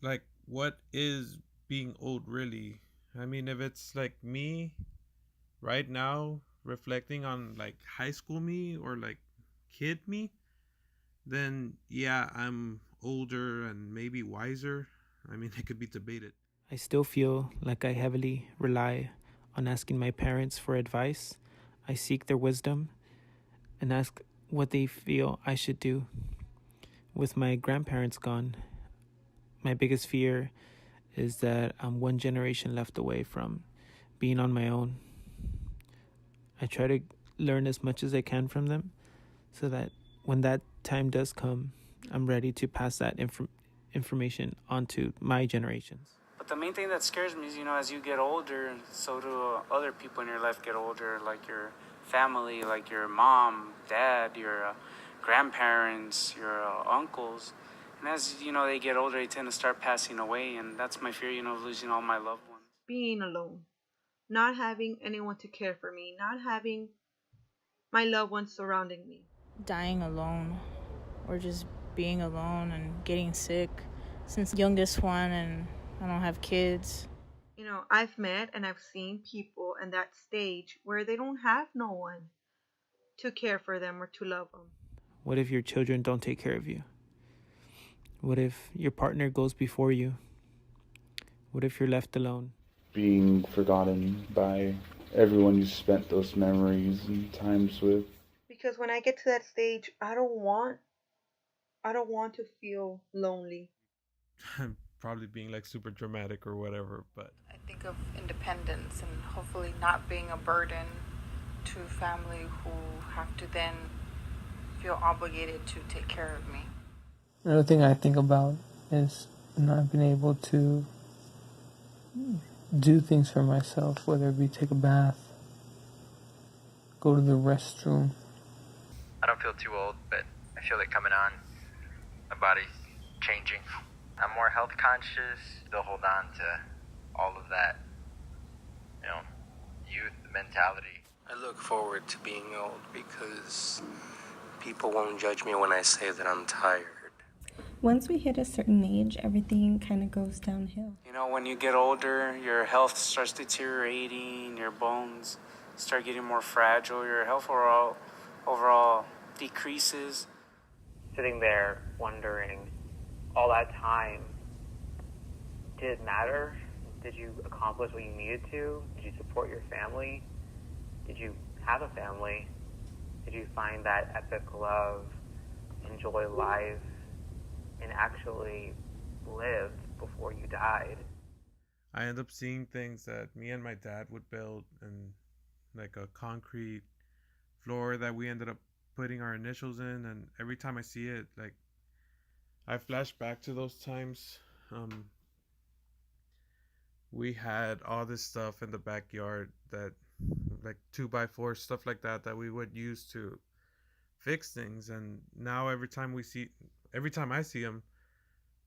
like what is being old really? I mean, if it's like me right now reflecting on like high school me or like kid me, then yeah, I'm older and maybe wiser. I mean, it could be debated. I still feel like I heavily rely on asking my parents for advice. I seek their wisdom and ask what they feel I should do. With my grandparents gone, my biggest fear is that I'm one generation left away from being on my own. I try to learn as much as I can from them so that when that time does come, I'm ready to pass that information on to my generations. But the main thing that scares me is, as you get older, so do other people in your life get older, like your family, like your mom, dad, your grandparents, your uncles. And as, they get older, they tend to start passing away. And that's my fear, of losing all my loved ones. Being alone, not having anyone to care for me, not having my loved ones surrounding me. Dying alone or just being alone and getting sick since youngest one and I don't have kids. I've met and I've seen people in that stage where they don't have no one to care for them or to love them. What if your children don't take care of you? What if your partner goes before you? What if you're left alone? Being forgotten by everyone you spent those memories and times with. Because when I get to that stage, I don't want to feel lonely. I'm probably being like super dramatic or whatever, but I think of independence and hopefully not being a burden to family who have to then feel obligated to take care of me. Another thing I think about is not being able to do things for myself, whether it be take a bath, go to the restroom. I don't feel too old, but I feel it coming on. My body's changing. I'm more health conscious, still hold on to all of that, youth mentality. I look forward to being old because people won't judge me when I say that I'm tired. Once we hit a certain age, everything kind of goes downhill. When you get older, your health starts deteriorating, your bones start getting more fragile, your health overall decreases. Sitting there wondering, all that time, did it matter? Did you accomplish what you needed to? Did you support your family? Did you have a family? Did you find that epic love, enjoy life, and actually live before you died? I end up seeing things that me and my dad would build, and like a concrete floor that we ended up putting our initials in, and every time I see it, like I flash back to those times. We had all this stuff in the backyard that, like 2x4 stuff like that we would use to fix things, and now every time I see them,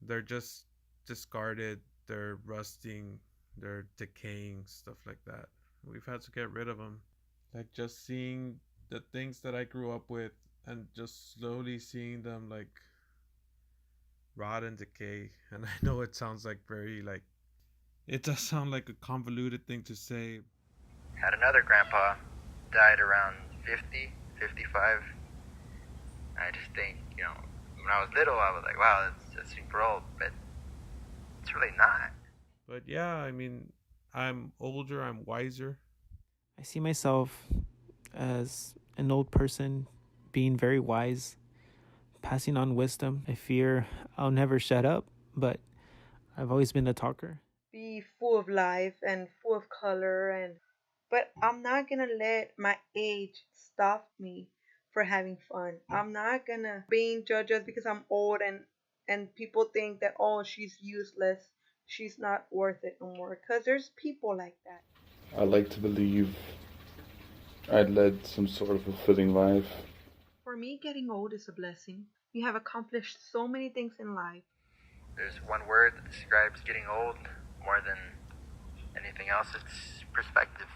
they're just discarded, they're rusting, they're decaying, stuff like that. We've had to get rid of them. Like just seeing the things that I grew up with and just slowly seeing them like rot and decay. And I know it sounds like very like, it does sound like a convoluted thing to say. Had another grandpa, died around 50, 55. I just think, when I was little, I was like, wow, that's super old, but it's really not. But yeah, I mean, I'm older, I'm wiser. I see myself as an old person being very wise, passing on wisdom. I fear I'll never shut up, but I've always been a talker. Be full of life and full of color, but I'm not gonna let my age stop me for having fun. I'm not gonna being judged just because I'm old and people think that, oh, she's useless, she's not worth it no more, because there's people like that. I like to believe I'd led some sort of fulfilling life. For me, getting old is a blessing. You have accomplished so many things in life. There's one word that describes getting old more than anything else. It's perspective.